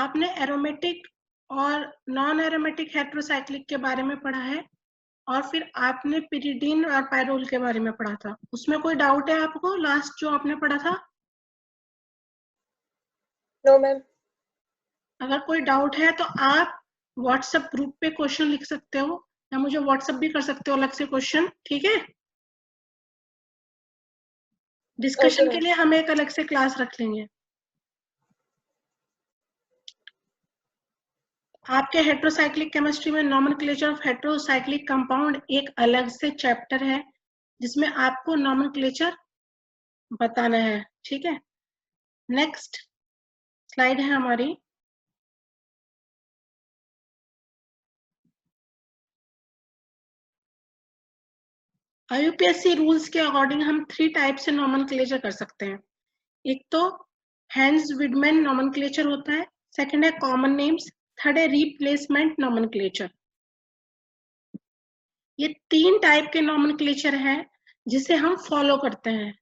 आपने एरोमेटिक और non aromatic heterocyclic के बारे में पढ़ा है, और फिर आपने पिरिडीन और पायरोल के बारे में पढ़ा था। उसमें कोई डाउट है आपको लास्ट जो आपने पढ़ा था? No ma'am. अगर कोई डाउट है तो आप व्हाट्सएप ग्रुप पे क्वेश्चन लिख सकते हो, या मुझे व्हाट्सएप भी कर सकते हो अलग से क्वेश्चन, ठीक है? डिस्कशन के लिए हम एक अलग से क्लास रख लेंगे। आपके हेटेरोसाइक्लिक केमिस्ट्री में नॉमेनक्लेचर ऑफ हेटेरोसाइक्लिक कंपाउंड एक अलग से चैप्टर है, जिसमें आपको नॉमेनक्लेचर बताना है, ठीक है? नेक्स्ट स्लाइड है हमारी। IUPAC रूल्स के अकॉर्डिंग हम 3 टाइप से नॉमेनक्लेचर कर सकते हैं। एक तो हैंस विडमैन नॉमेनक्लेचर होता है, सेकंड है कॉमन नेम्स, थर्ड है रिप्लेसमेंट नॉमेनक्लेचर। ये 3 टाइप के नॉमेनक्लेचर हैं जिसे हम फॉलो करते हैं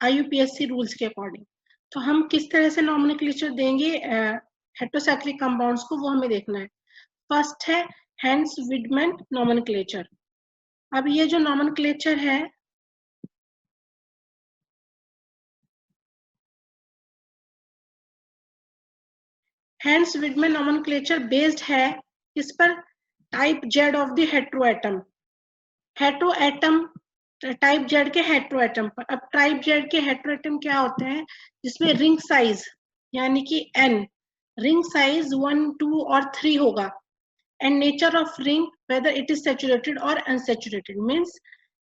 IUPAC रूल्स के अकॉर्डिंग। तो हम किस तरह से नॉमेनक्लेचर देंगे हेटेरोसाइक्लिक कंपाउंड्स को, वो हमें देखना है। फर्स्ट है हैंस विडमैन नॉमेनक्लेचर। अब ये जो नॉमेनक्लेचर है, हैंस विडमैन नॉमेनक्लेचर बेस्ड है इस पर, type Z of the heteroatom. Heteroatom type Z के हेटेरोएटम पर। अब टाइप जेड के हेटेरोएटम क्या होते हैं, जिसमें रिंग साइज यानी कि n, रिंग साइज 1, 2 और 3 होगा, and nature of ring whether it is saturated और अनसैचुरेटेड। मींस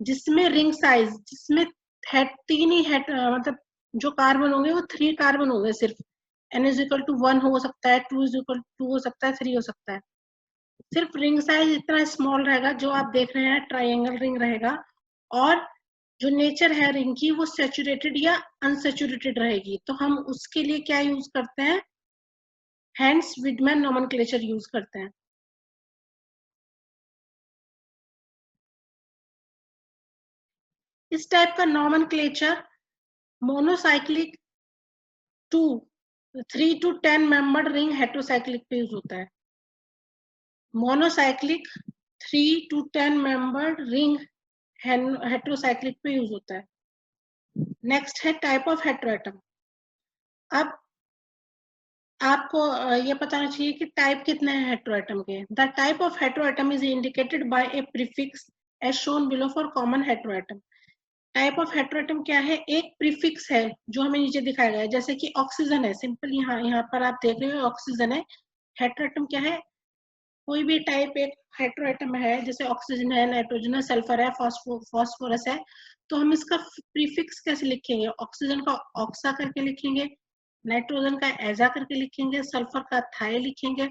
जिसमें रिंग साइज, जिसमें 3 ही मतलब जो कार्बन होंगे वो 3 कार्बन होंगे सिर्फ। n इज इक्वल टू 1 हो सकता है, 2 इज इक्वल टू 2 हो सकता है, 3 हो सकता है। सिर्फ रिंग साइज इतना स्मॉल रहेगा, जो आप देख रहे हैं ट्राइंगल रिंग रहेगा, और जो नेचर है रिंग की वो सैचुरेटेड या अनसैचुरेटेड रहेगी। तो हम उसके लिए क्या यूज करते हैं, हैंस विडमैन नॉमेनक्लेचर यूज करते हैं। इस टाइप का nomenclature monocyclic 3 to 10 membered ring heterocyclic पे यूज होता है। Monocyclic 3 to 10 membered ring heterocyclic पे यूज होता है। नेक्स्ट है टाइप ऑफ हेटेरोएटम। अब आपको ये बताना चाहिए कि टाइप कितने हैं हेटेरोएटम के। The type of heteroatom is indicated by a prefix as shown below for common heteroatom. Type of heteroatom क्या है, एक प्रीफिक्स है जो हमें नीचे दिखाया गया है, जैसे कि ऑक्सीजन है, सिंपल यहाँ पर आप देख रहे हो ऑक्सीजन है। हेटेरोएटम क्या है, कोई भी टाइप एक हेटेरोएटम है, जैसे ऑक्सीजन है, नाइट्रोजन है, सल्फर है, फास्फोरस है। तो हम इसका प्रीफिक्स कैसे लिखेंगे, ऑक्सीजन का ऑक्सा करके लिखेंगे, नाइट्रोजन का एजा करके लिखेंगे, सल्फर का थाई लिखेंगे,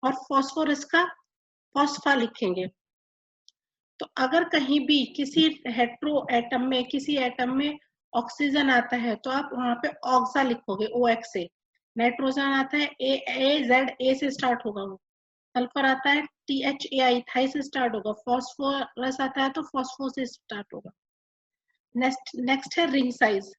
और फास्फोरस का फॉस्फा लिखेंगे। तो अगर कहीं भी किसी हेटेरो एटम में, किसी एटम में ऑक्सीजन आता है तो आप वहां पे ऑक्सा लिखोगे, OX से। नाइट्रोजन आता है A से स्टार्ट होगा वो। सल्फर आता है THAI, थाई से स्टार्ट होगा। फॉस्फोरस आता है तो फॉस्फो से स्टार्ट होगा। नेक्स्ट है ring size.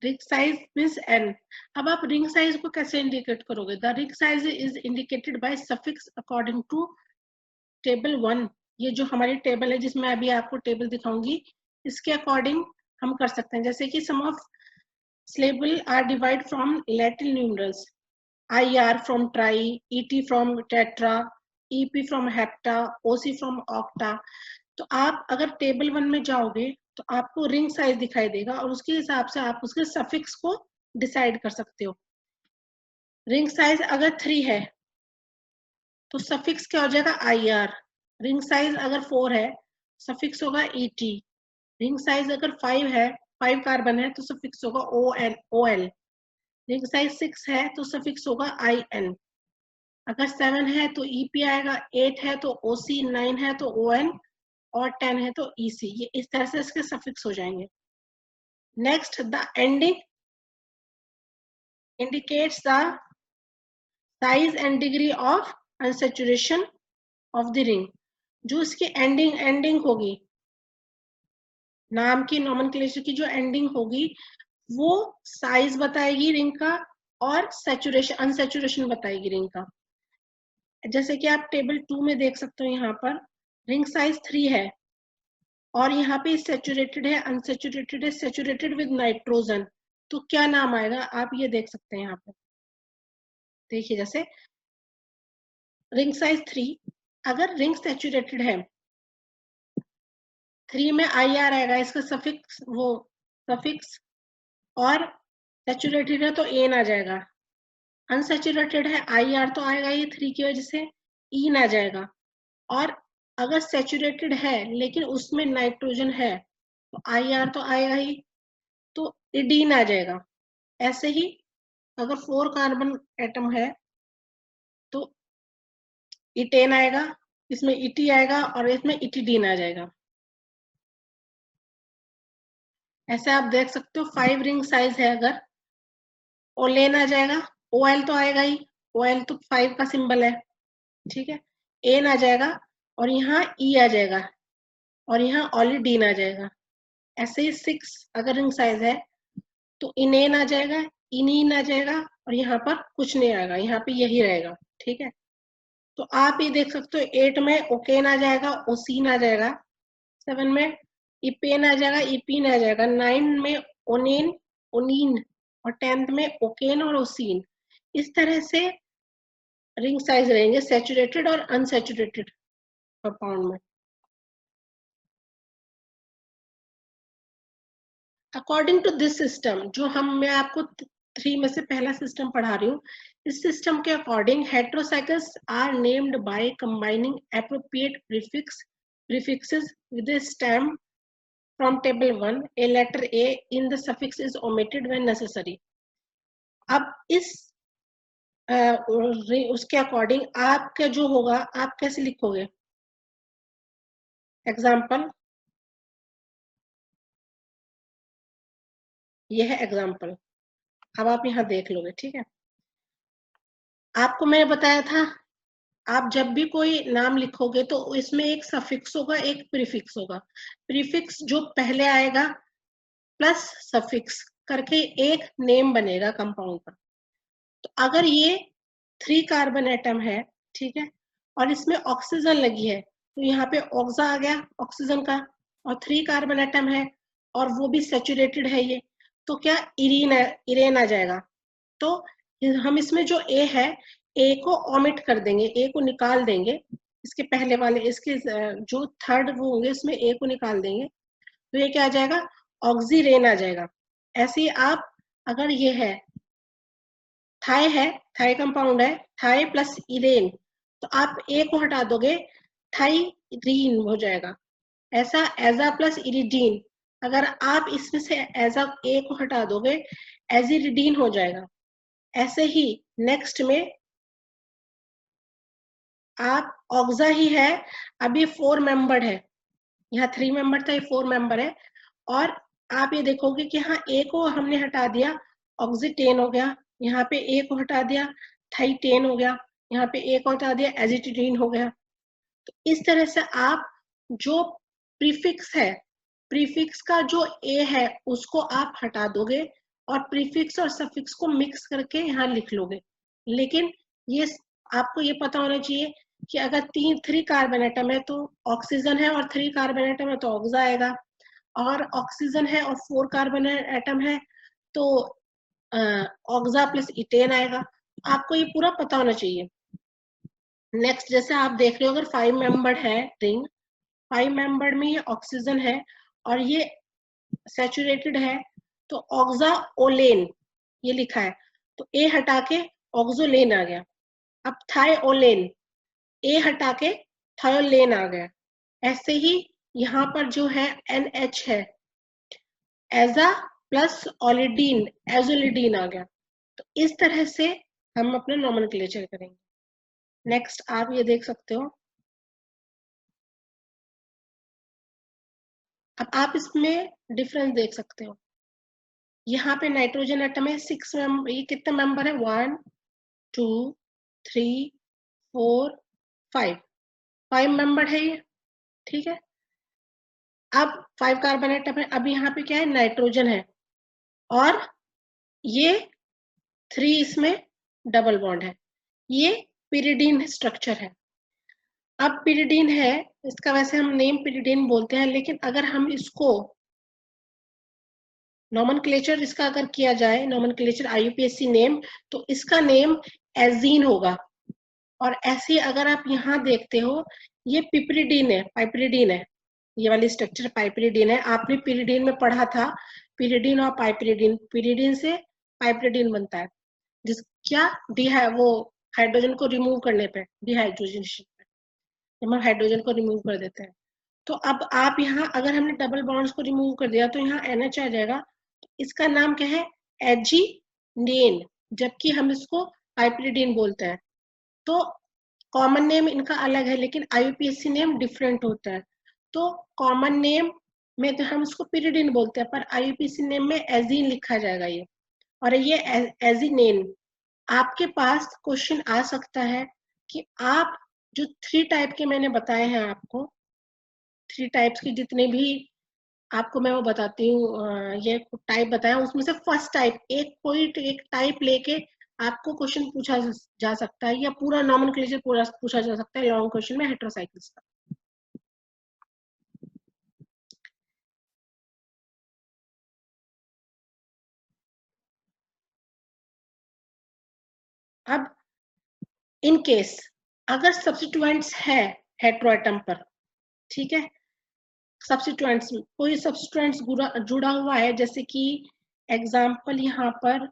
Ring size means n। अब आप रिंग साइज को कैसे इंडिकेट करोगे, the ring size is indicated by suffix according to table 1। ये जो हमारी टेबल है, जिसमें अभी आपको टेबल दिखाऊंगी, इसके अकॉर्डिंग हम कर सकते हैं। जैसे कि सम of syllable are divided from Latin numerals, IR from tri, ET from tetra, EP from hepta, OC from octa। तो आप अगर टेबल 1 में जाओगे तो आपको रिंग साइज दिखाई देगा, और उसके हिसाब से आप उसके सफिक्स को डिसाइड कर सकते हो। रिंग साइज अगर 3 है तो सफिक्स क्या हो जाएगा, IR। रिंग साइज अगर 4 है, सफिक्स होगा ET। रिंग साइज अगर 5 है, 5 कार्बन है, तो सफिक्स होगा OL। रिंग साइज 6 है तो सफिक्स होगा IN। अगर 7 है तो EP आएगा, 8 है तो OC, 9 है तो ON, और 10 है तो EC। ये इस तरह से इसके सफिक्स हो जाएंगे। Next, the ending indicates the size and degree of unsaturation of the ring. जो इसकी एंडिंग होगी, नाम की नॉमेनक्लेचर की जो एंडिंग होगी, वो साइज बताएगी रिंग का और सैचुरेशन अनसैचुरेशन बताएगी रिंग का। जैसे कि आप टेबल 2 में देख सकते हो, यहाँ पर रिंग साइज 3 है और यहाँ पे सैचुरेटेड है, अनसैचुरेटेड है, सैचुरेटेड विद नाइट्रोजन, तो क्या नाम आएगा आप ये देख सकते हैं यहाँ पे। देखिए जैसे रिंग साइज 3, अगर रिंग सैचुरेटेड है 3 में आई आर आएगा, इसका सफिक्स वो सफिक्स, और सैचुरेटेड है तो एन आ जाएगा, अनसैचुरेटेड है आई आर तो आएगा ही 3 की वजह से, ईन आ जाएगा। और अगर सैचुरेटेड है लेकिन उसमें नाइट्रोजन है तो आई आर तो आएगा ही, तो इडीन आ जाएगा। ऐसे ही अगर 4 कार्बन एटम है तो इटेन आएगा, इसमें इटी आएगा और इसमें इटिडीन आ जाएगा। ऐसे आप देख सकते हो 5 रिंग साइज है, अगर ओलेन आ जाएगा, ओएल तो आएगा ही, ओएल तो 5 का सिंबल है, ठीक है, एन आ जाएगा और यहाँ ई आ जाएगा और यहाँ ओलिडीन आ जाएगा। ऐसे ही 6 अगर रिंग साइज है तो इनेन आ जाएगा, इनीन आ जाएगा और यहाँ पर कुछ नहीं आएगा, यहाँ पे यही रहेगा, ठीक है। तो आप ये देख सकते हो 8 में ओकेन आ जाएगा, ओसीन आ जाएगा, 7 में इपेन आ जाएगा, इपीन आ जाएगा, 9 में ओनेन, ओनीन, और 10th में ओकेन और ओसीन। इस तरह से रिंग साइज रहेंगे सैचुरेटेड और अनसैचुरेटेड कंपाउंड में। अकॉर्डिंग टू दिस सिस्टम, जो मैं आपको 3 में से पहला सिस्टम पढ़ा रही हूँ, इस सिस्टम के according heterocycles are named by combining appropriate prefixes with a stem from table 1, a letter a in the suffix is omitted when necessary. अब इस उसके अकॉर्डिंग आपका जो होगा आप कैसे लिखोगे? एग्जाम्पल, ये है एग्जाम्पल, अब आप यहाँ देख लोगे, ठीक है। आपको मैं बताया था आप जब भी कोई नाम लिखोगे तो इसमें एक सफिक्स होगा, एक प्रीफिक्स होगा। प्रीफिक्स जो पहले आएगा प्लस सफिक्स करके एक नेम बनेगा कंपाउंड का। तो अगर ये 3 कार्बन एटम है, ठीक है, और इसमें ऑक्सीजन लगी है तो यहाँ पे ऑक्सा आ गया ऑक्सीजन का, और 3 कार्बन एटम है और वो भी सैचुरेटेड है ये, तो क्या इरेन आ जाएगा। तो हम इसमें जो ए है, ए को ओमिट कर देंगे, ए को निकाल देंगे, इसके पहले वाले इसके जो थर्ड वो होंगे इसमें ए को निकाल देंगे, तो ये क्या आ जाएगा, ऑक्सीरेन आ जाएगा। ऐसे ही आप अगर ये है थाई है, थाई कंपाउंड है, थाई प्लस इरेन, तो आप ए को हटा दोगे थाईरीन हो जाएगा। ऐसा एजा प्लस इरिडीन, अगर आप इसमें से एजा ए को हटा दोगे एजिरिडीन हो जाएगा। ऐसे ही नेक्स्ट में आप ऑक्सा ही है, अभी 4 मेंबर है, यहाँ 3 मेंबर था, ये 4 मेंबर है, और आप ये देखोगे कि हाँ ए को हमने हटा दिया ऑक्सीटेन हो गया, यहाँ पे ए को हटा दिया थाईटेन हो गया, यहाँ पे ए को हटा दिया एजिटिडीन हो गया। तो इस तरह से आप जो प्रीफिक्स है, प्रीफिक्स का जो ए है उसको आप हटा दोगे और प्रीफिक्स और सफिक्स को मिक्स करके यहाँ लिख लोगे। लेकिन ये आपको ये पता होना चाहिए कि अगर 3 कार्बन एटम है तो ऑक्सीजन है, और 3 कार्बन एटम है तो ऑक्सा आएगा, और ऑक्सीजन है और 4 कार्बन एटम है तो ऑक्सा प्लस इटेन आएगा। आपको ये पूरा पता होना चाहिए। नेक्स्ट जैसे आप देख रहे हो, अगर 5 मेंबर है रिंग, 5 मेंबर में ये ऑक्सीजन है और ये सैचुरेटेड है, तो ऑक्सा ओलेन ये लिखा है, तो ए हटा के ऑक्सोलेन आ गया। अब थायोलेन, ए हटा के थायोलेन आ गया। ऐसे ही यहाँ पर जो है NH है, एजा प्लस ओलिडीन, एजोलिडीन आ गया। तो इस तरह से हम अपना नोमेनक्लेचर करेंगे। नेक्स्ट आप ये देख सकते हो, अब आप इसमें डिफरेंस देख सकते हो। यहाँ पे नाइट्रोजन एटम है 6 मेंबर, ये कितने मेंबर है 1 2 3 4 5, 5 मेंबर है ये, ठीक है। अब 5 कार्बन एटम है, अब यहाँ पे क्या है नाइट्रोजन है, और ये 3 इसमें डबल बॉन्ड है। ये पिरिडीन स्ट्रक्चर है। अब पिरिडीन है, इसका वैसे हम नेम पिरिडीन बोलते हैं, लेकिन अगर हम इसको नोमेनक्लेचर इसका अगर किया जाए, नोमेनक्लेचर IUPAC नेम, तो इसका नेम एजीन होगा। और ऐसे अगर आप यहाँ देखते हो, ये पिपरिडीन है, पाइपरिडीन है, ये वाली स्ट्रक्चर पाइपरिडीन है। आपने पिरिडीन में पढ़ा था, पिरिडीन और पाइपरिडीन, पिरिडीन से पाइपरिडीन बनता है, जिस क्या वो हाइड्रोजन को रिमूव करने पे, डिहाइड्रोजनेशन पे जब हम हाइड्रोजन को रिमूव कर देते हैं। तो अब आप यहाँ अगर हमने डबल बॉन्ड्स को रिमूव कर दिया तो यहाँ NH आ जाएगा। इसका नाम क्या है? एजीनेन, जबकि हम इसको पाइपरिडीन बोलते हैं। तो कॉमन नेम इनका अलग है, लेकिन IUPAC नेम डिफरेंट होता है। तो कॉमन नेम में तो हम उसको पिरिडीन बोलते हैं, पर IUPAC नेम में एजीन लिखा जाएगा ये, और ये एजीनेन। आपके पास क्वेश्चन आ सकता है कि आप जो 3 टाइप के मैंने बताए हैं आपको, 3 टाइप्स के जितने भी आपको मैं वो बताती हूँ, ये टाइप बताया, उसमें से फर्स्ट टाइप एक टाइप लेके आपको क्वेश्चन पूछा जा सकता है, या पूरा नॉमेनक्लेचर पूरा पूछा जा सकता है लॉन्ग क्वेश्चन में हेटेरोसाइक्लिस का। अब इन केस अगर सब्स्टिट्यूएंट्स है हेटेरोएटम पर, ठीक है, सब्स्टिट्यूएंट्स कोई सब्स्टिट्यूएंट्स जुड़ा हुआ है, जैसे कि एग्जाम्पल यहाँ पर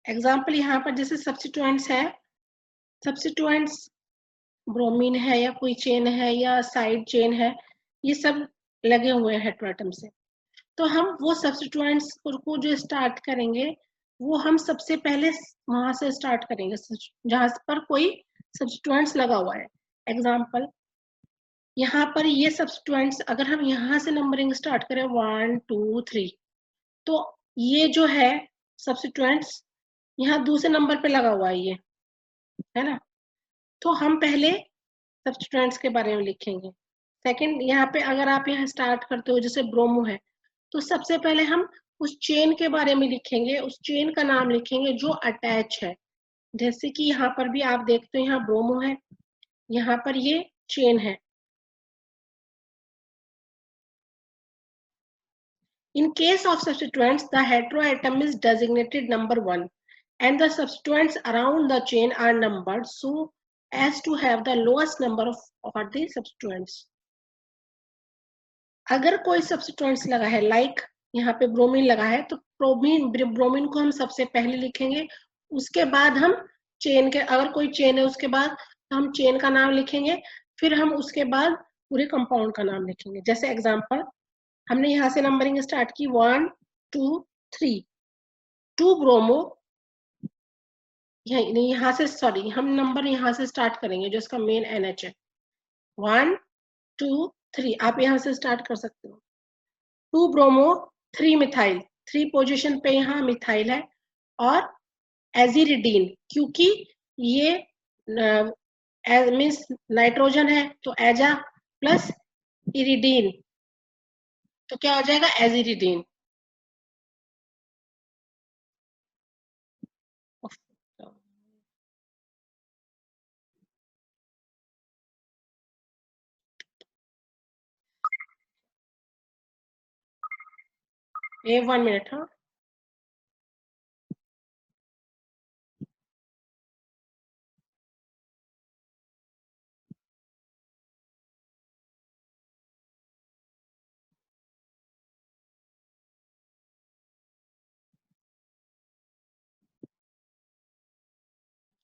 एग्जाम्पल यहाँ पर जैसे सब्स्टिट्यूएंट्स है, सब्स्टिट्यूएंट्स ब्रोमीन है, या कोई चेन है, या साइड चेन है, ये सब लगे हुए हैं हेटेरोएटम से। तो हम वो सब्स्टिट्यूएंट्स को जो स्टार्ट करेंगे, वो हम सबसे पहले वहां से स्टार्ट करेंगे जहां पर कोई सब्स्टिट्यूएंट्स लगा हुआ है। एग्जाम्पल यहाँ पर ये सब्स्टिट्यूएंट्स अगर हम यहाँ से नंबरिंग स्टार्ट करें 1 2 3, तो ये जो है सब्स्टिट्यूएंट्स यहाँ दूसरे नंबर पे लगा हुआ है, ये है ना। तो हम पहले सब्स्टिट्यूएंट्स के बारे में लिखेंगे। सेकंड, यहाँ पे अगर आप यहाँ स्टार्ट करते हो, जैसे ब्रोमो है, तो सबसे पहले हम उस चेन के बारे में लिखेंगे, उस चेन का नाम लिखेंगे जो अटैच है। जैसे कि यहाँ पर भी आप देखते हो, यहाँ ब्रोमो है, यहाँ पर ये चेन है। In case of substituents, the heteroatom is designated number 1 and the substituents around the chain are numbered so as to have the lowest number of the substituents. अगर कोई substituents लगा है, like यहाँ पे ब्रोमीन लगा है, तो ब्रोमीन को हम सबसे पहले लिखेंगे, उसके बाद हम चेन के, अगर कोई चेन है उसके बाद तो हम चेन का नाम लिखेंगे, फिर हम उसके बाद पूरे कंपाउंड का नाम लिखेंगे। जैसे एग्जांपल हमने यहाँ से नंबरिंग स्टार्ट की 1 2 3, 2 ब्रोमो, यहाँ से सॉरी हम नंबर यहाँ से स्टार्ट करेंगे जो इसका मेन NH है, 1 2 3, आप यहाँ से स्टार्ट कर सकते हो। 2 ब्रोमो 3 मिथाइल, 3 पोजीशन पे यहाँ मिथाइल है, और एजिरिडीन, क्योंकि ये मीन्स नाइट्रोजन है, तो एजा प्लस इरिडीन, तो क्या हो जाएगा? एजिरिडीन। ये 1 मिनट, हाँ।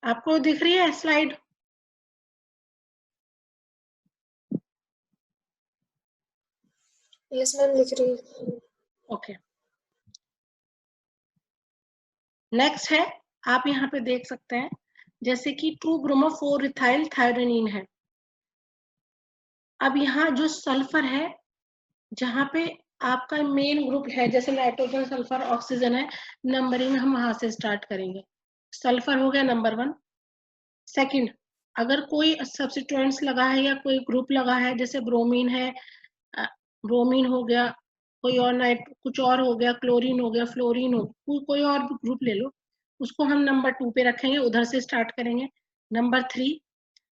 आपको दिख रही है स्लाइड? यस मैम, दिख रही है। ओके, नेक्स्ट है, आप यहाँ पे देख सकते हैं, जैसे कि 2 ब्रोमो 4 इथाइल थायरोनिन है। अब यहाँ जो सल्फर है, जहाँ पे आपका मेन ग्रुप है, जैसे नाइट्रोजन सल्फर ऑक्सीजन है, नंबरिंग हम वहां से स्टार्ट करेंगे। सल्फर हो गया नंबर 1। सेकंड, अगर कोई सब्स्टिट्यूएंट्स लगा है या कोई ग्रुप लगा है, जैसे ब्रोमीन है, ब्रोमीन हो गया, कोई और कुछ और हो गया, क्लोरीन हो गया, फ्लोरीन हो, कोई और भी ग्रुप ले लो, उसको हम नंबर 2 पे रखेंगे, उधर से स्टार्ट करेंगे। नंबर 3,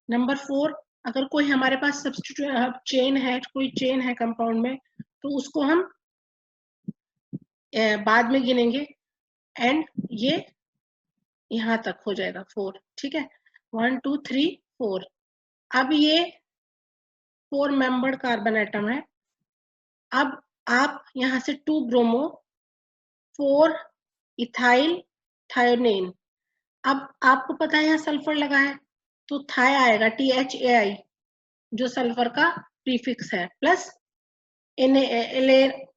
नंबर 4, अगर कोई हमारे पास सब्स्टिट्यूट चेन है, कोई चेन है कंपाउंड में, तो उसको हम बाद में गिनेंगे, एंड ये यहाँ तक हो जाएगा 4। ठीक है, 1 2 3 4। अब ये 4 मेंबर्ड कार्बन एटम है। अब आप यहाँ से 2 ब्रोमो, 4 इथाइल थायोनेन। अब आपको पता है यहाँ सल्फर लगा है, तो थाय आएगा, THAI, जो सल्फर का प्रीफिक्स है, प्लस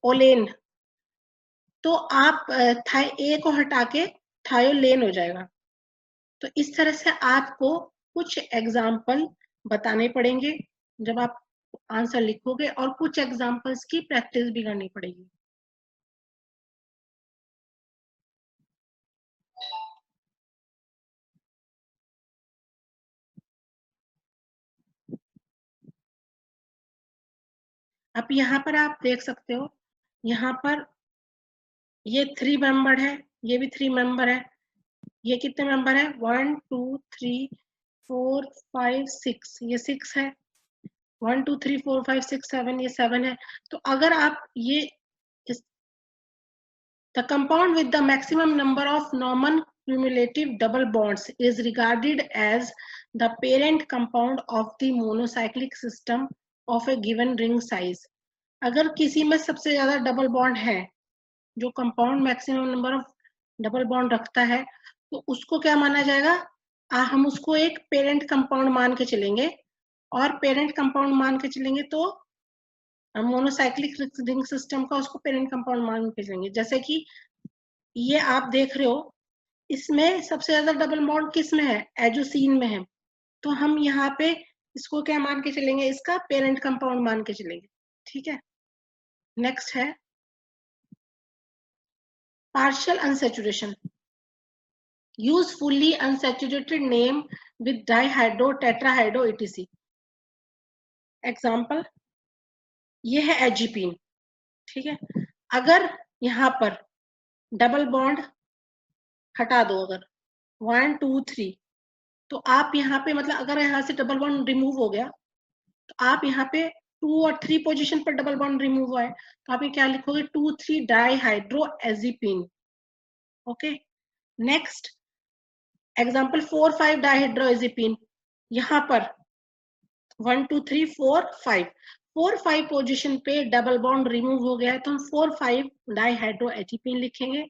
ओलेन, तो आप थाय ए को हटा के थायोलेन हो जाएगा। तो इस तरह से आपको कुछ एग्जाम्पल बताने पड़ेंगे जब आप आंसर लिखोगे, और कुछ एग्जाम्पल्स की प्रैक्टिस भी करनी पड़ेगी। अब यहाँ पर आप देख सकते हो, यहाँ पर ये 3 मेंबर है, ये भी 3 मेंबर है, ये कितने मेंबर है, 1 2 3 4 5 6, ये 6 है, 1 2 3 4 5 6 7, ये 7 है। तो अगर आप ये the compound with the maximum number of non-cumulative double bonds is regarded as the parent compound of the monocyclic system of a given ring size। अगर किसी में सबसे ज्यादा डबल बॉन्ड है, जो compound maximum number of double bond रखता है, तो उसको क्या माना जाएगा, हम उसको एक पेरेंट कंपाउंड मान के चलेंगे, और पेरेंट कंपाउंड मान के चलेंगे तो मोनोसाइक्लिक रिंग सिस्टम का उसको पेरेंट कंपाउंड मान के चलेंगे। जैसे कि ये आप देख रहे हो, इसमें सबसे ज्यादा डबल बॉन्ड किस में है, एजोसीन में है, तो हम यहाँ पे इसको क्या मान के चलेंगे, इसका पेरेंट कंपाउंड मान के चलेंगे। ठीक है, नेक्स्ट है partial unsaturation. Use fully unsaturated name with dihydro, tetrahydro, etc। Example, ये है एजीपीन। ठीक है, अगर यहाँ पर डबल बॉन्ड हटा दो, अगर 1 2 3, तो आप यहाँ पे मतलब अगर यहाँ से डबल बॉन्ड रिमूव हो गया, तो आप यहाँ पे 2 और 3 पोजीशन पर डबल बॉन्ड रिमूव हुआ है, तो आप ये क्या लिखोगे, 2 3 dihydro azepine. Okay, next example 4 5 dihydro azepine. यहाँ पर 1 2 3 4 5, 4 5 पोजीशन पे डबल बॉन्ड रिमूव हो गया है, तो हम 4 5 डाइहाइड्रो एजीपीन लिखेंगे।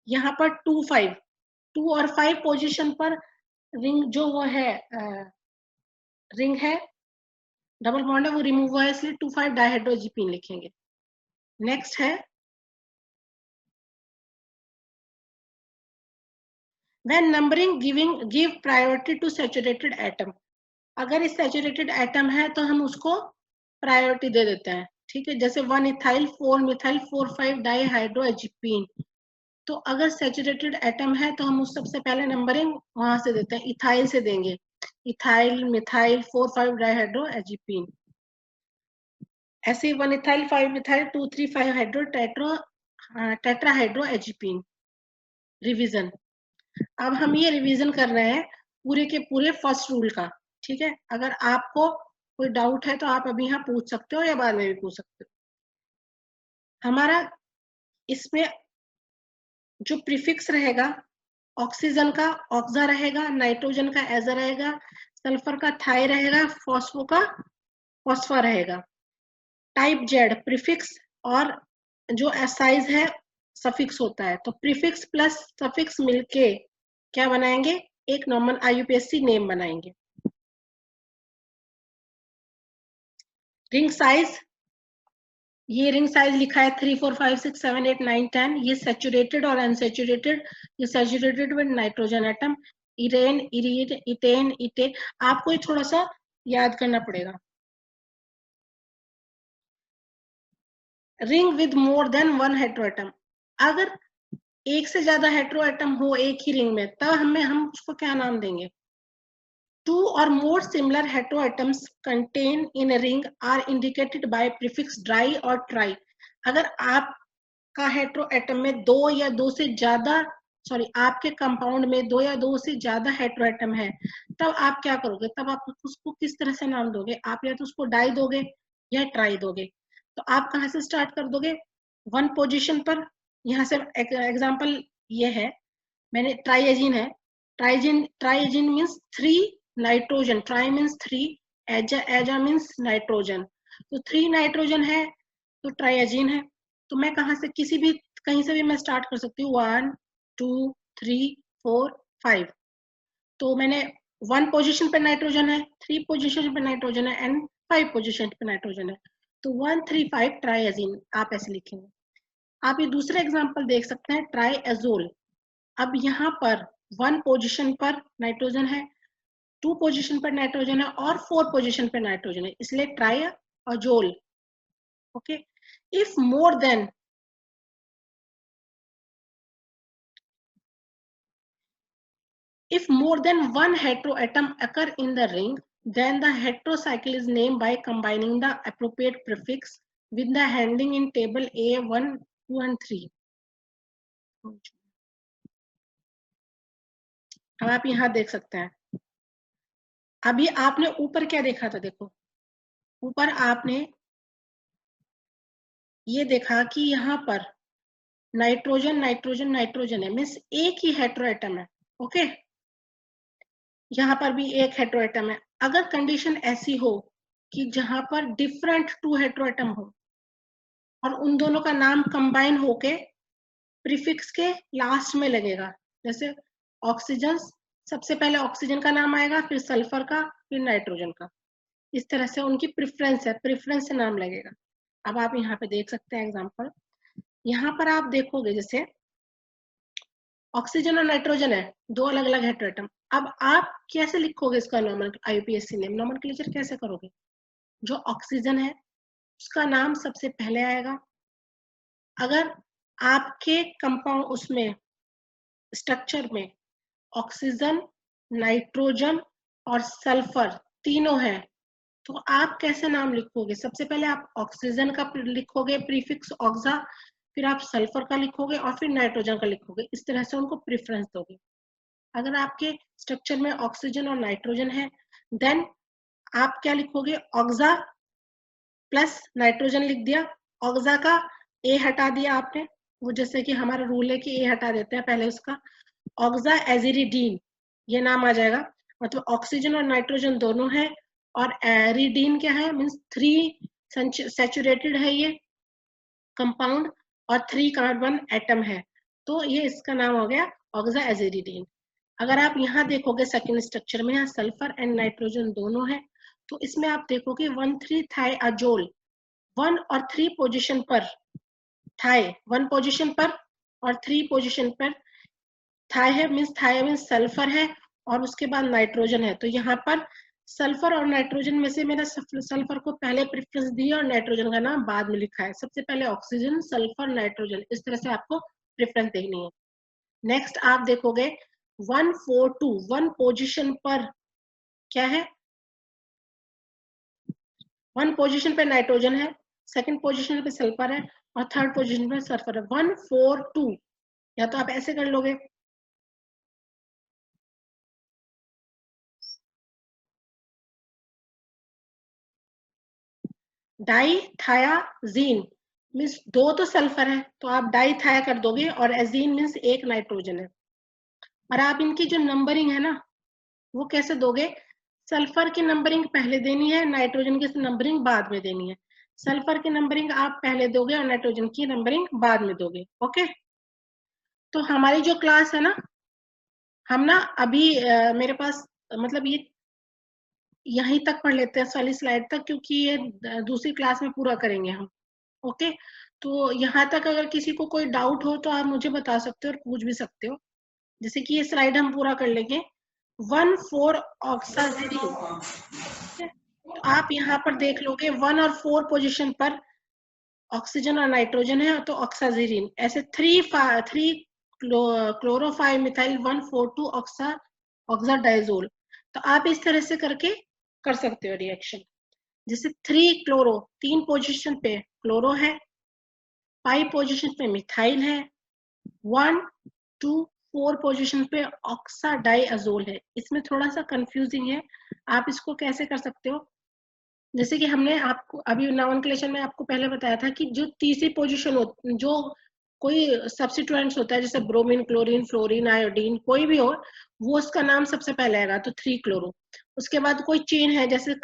यहाँ पर 2 5, 2 और 5 पोजीशन पर रिंग जो वो है, रिंग है, डबल बॉन्ड है, वो रिमूव हुआ है, इसलिए 2 5 डाइहाइड्रोजीपीन लिखेंगे। नेक्स्ट है when numbering give priority to saturated atom. अगर इस सैचुरेटेड एटम है तो हम उसको प्रायोरिटी दे देते हैं। ठीक है, जैसे 1 इथाइल 4 मिथाइल 4 5 डाइहाइड्रोजीपीन। तो अगर सैचुरेटेड एटम है तो हम उस सबसे पहले नंबरिंग वहां से देते हैं, इथाइल से देंगे, इथाइल मिथाइल 4 5 डाइहाइड्रोजीपीन। ऐसे 1 इथाइल 5 मिथाइल 2 3 5 हाइड्रो टेट्राहाइड्रोजीपीन। रिवीजन, अब हम ये रिवीजन कर रहे हैं पूरे के पूरे फर्स्ट रूल का। ठीक है, अगर आपको कोई डाउट है तो आप अभी यहाँ पूछ सकते हो या बाद में भी पूछ सकते हो। हमारा इसमें जो प्रीफिक्स रहेगा, ऑक्सीजन का ऑक्सा रहेगा, नाइट्रोजन का एजा रहेगा, सल्फर का थाई रहेगा, फॉस्फो का फॉस्फा रहेगा। टाइप जेड प्रीफिक्स, और जो एसाइज है सफिक्स होता है। तो प्रीफिक्स प्लस सफिक्स मिलके क्या बनाएंगे, एक नॉर्मल IUPAC नेम बनाएंगे। रिंग साइज, ये रिंग साइज लिखा है 3 4 5 6 7 8 9 10। ये सैचुरेटेड और अनसैचुरेटेड, ये saturated with nitrogen atom, इरेन Irene eaten इटे। आपको ये थोड़ा सा याद करना पड़ेगा। Ring with more than 1 heteroatom, अगर एक से ज्यादा हेटेरोएटम हो एक ही रिंग में, तब हम उसको क्या नाम देंगे, Two or more similar heteroatoms contained in a ring are indicated by prefix dry or tri. अगर आपका हेटेरोएटम में दो या दो से ज्यादा आपके कंपाउंड में दो या दो से ज्यादा हेटेरोएटम है, तब आप क्या करोगे? तब आप उसको किस तरह से नाम दोगे? आप या तो उसको डाई दोगे या ट्राई दोगे। तो आप कहाँ से स्टार्ट कर दोगे? वन पोजीशन पर। यहाँ से एग्जांपल ये है, मैंने ट्राइएजिन है, ट्राइएजिन मीन्स 3 नाइट्रोजन, ट्राई मीन्स 3, एजा मीन्स नाइट्रोजन, तो 3 नाइट्रोजन है तो ट्राइएजिन है। तो मैं कहाँ से कहीं से भी मैं स्टार्ट कर सकती हूँ, 1 2 3 4 5। तो मैंने 1 पोजीशन पे नाइट्रोजन है, 3 पोजीशन पे नाइट्रोजन है एंड 5 पोजीशन पे नाइट्रोजन है, तो 1 3 5 ट्राइएजिन आप ऐसे लिखेंगे। आप ये दूसरा एग्जांपल देख सकते हैं, ट्राइएजोल। अब यहाँ पर 1 पोजीशन पर नाइट्रोजन है, 2 पोजीशन पर नाइट्रोजन है और 4 पोजीशन पर नाइट्रोजन है, इसलिए triazole. Okay, if more than one heteroatom occur in the ring, then the heterocycle is named by combining the appropriate prefix with the heading in table A1, 2 and 3. अब आप यहाँ देख सकते हैं, अभी आपने ऊपर क्या देखा था? देखो ऊपर आपने ये देखा कि यहाँ पर नाइट्रोजन नाइट्रोजन नाइट्रोजन है, मीन्स एक ही हेटेरोएटम है। ओके, यहाँ पर भी एक हेटेरोएटम है। अगर कंडीशन ऐसी हो कि जहां पर डिफरेंट 2 हेटेरोएटम हो और उन दोनों का नाम कंबाइन होके प्रीफिक्स के लास्ट में लगेगा, जैसे ऑक्सीजन, सबसे पहले ऑक्सीजन का नाम आएगा, फिर सल्फर का, फिर नाइट्रोजन का, इस तरह से उनकी प्रेफरेंस है, प्रेफरेंस से नाम लगेगा। अब आप यहाँ पे देख सकते हैं एग्जांपल, यहाँ पर आप देखोगे जैसे ऑक्सीजन और नाइट्रोजन है, दो अलग अलग हेटेरोएटम। अब आप कैसे लिखोगे इसका IUPAC नेम, नोमेनक्लेचर कैसे करोगे? जो ऑक्सीजन है उसका नाम सबसे पहले आएगा। अगर आपके कंपाउंड उसमें स्ट्रक्चर में ऑक्सीजन, नाइट्रोजन और सल्फर तीनों है, तो आप कैसे नाम लिखोगे? सबसे पहले आप ऑक्सीजन का लिखोगे प्रीफिक्स ऑक्सा, फिर आप सल्फर का लिखोगे और फिर नाइट्रोजन का लिखोगे, इस तरह से उनको प्रेफरेंस दोगे। अगर आपके स्ट्रक्चर में ऑक्सीजन और नाइट्रोजन है, देन आप क्या लिखोगे? ऑक्सा प्लस नाइट्रोजन लिख दिया, ऑक्सा का ए हटा दिया आपने, वो जैसे कि हमारा रूल है कि ए हटा देते हैं पहले उसका, ऑक्सा एजिरिडीन ये नाम आ जाएगा। मतलब ऑक्सीजन और नाइट्रोजन दोनों है और एरिडीन क्या है? मींस 3 सैचुरेटेड है ये कंपाउंड और 3 कार्बन एटम है, तो ये इसका नाम हो गया ऑक्सा एजिरिडीन। अगर आप यहाँ देखोगे सेकेंड स्ट्रक्चर में, यहाँ सल्फर एंड नाइट्रोजन दोनों है, तो इसमें आप देखोगे 1,3-थाइआजोल, 1 और 3 पोजीशन पर थाई, 1 पोजीशन पर और 3 पोजीशन पर थाई है, मीन्स सल्फर है और उसके बाद नाइट्रोजन है। तो यहाँ पर सल्फर और नाइट्रोजन में से मैंने सल्फर को पहले प्रेफरेंस दिया और नाइट्रोजन का नाम बाद में लिखा है। सबसे पहले ऑक्सीजन, सल्फर, नाइट्रोजन, इस तरह से आपको प्रेफरेंस देनी है। नेक्स्ट आप देखोगे 142, 1 पोजीशन पर क्या है? 1 पोजीशन पे नाइट्रोजन है, सेकंड पोजीशन पे सल्फर है और थर्ड पोजीशन पे सल्फर है। 142, या तो आप ऐसे कर लोगे, डाइथायाजीन मीन्स 2 तो सल्फर है तो आप डाइथाया कर दोगे और एजीन मीन्स 1 नाइट्रोजन है। और आप इनकी जो नंबरिंग है ना वो कैसे दोगे? सल्फर की नंबरिंग पहले देनी है, नाइट्रोजन की नंबरिंग बाद में देनी है। सल्फर की नंबरिंग आप पहले दोगे और नाइट्रोजन की नंबरिंग बाद में दोगे। ओके, तो हमारी जो क्लास है ना, हम ना अभी मेरे पास मतलब ये यहीं तक पढ़ लेते हैं वाली स्लाइड तक, क्योंकि ये दूसरी क्लास में पूरा करेंगे हम। ओके, तो यहाँ तक अगर किसी को कोई डाउट हो तो आप मुझे बता सकते हो और पूछ भी सकते हो। जैसे कि ये स्लाइड हम पूरा कर लेंगे। 1,4-ऑक्साजीन, तो आप यहाँ पर देख लोगे 1 और 4 पोजीशन पर ऑक्सीजन और नाइट्रोजन है तो ऑक्साजीन, ऐसे 3 क्लोरो 5 मिथाइल 1,4,2 ऑक्साडाइजोल, तो आप इस तरह से करके कर सकते हो रिएक्शन। जैसे 3 क्लोरो, 3 पोजीशन पे क्लोरो है, 5 पोजीशन पे मिथाइल है, 1 2 4 पोजीशन पे ऑक्सा डाइअज़ोल है। इसमें थोड़ा सा कंफ्यूजिंग है, आप इसको कैसे कर सकते हो, जैसे कि हमने आपको अभी नॉमेनक्लेचर में आपको पहले बताया था कि जो तीसरी पोजीशन हो, जो कोई सब्स्टिट्यूएंट्स होता है जैसे ब्रोमीन, क्लोरीन, फ्लोरीन, आयोडीन, कोई भी हो, वो उसका नाम सबसे पहले आएगा, तो 3 क्लोरो। उसके बाद कोई चेन है जैसे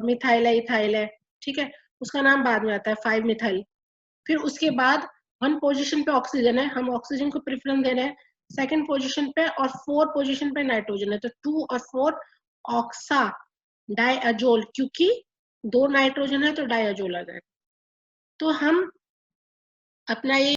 मिथाइल है, इथाइल है, ठीक है, उसका नाम बाद में आता है 5 मिथाइल। फिर उसके बाद 1 पोजीशन पे ऑक्सीजन है, हम ऑक्सीजन को प्रेफरेंस दे रहे हैं, 2nd पोजीशन पे, और 4 पोजीशन पे नाइट्रोजन है, तो 2 और 4 ऑक्सा डाइअज़ोल, क्योंकि 2 नाइट्रोजन है तो डाइअज़ोल आ जाएगा। तो हम अपना ये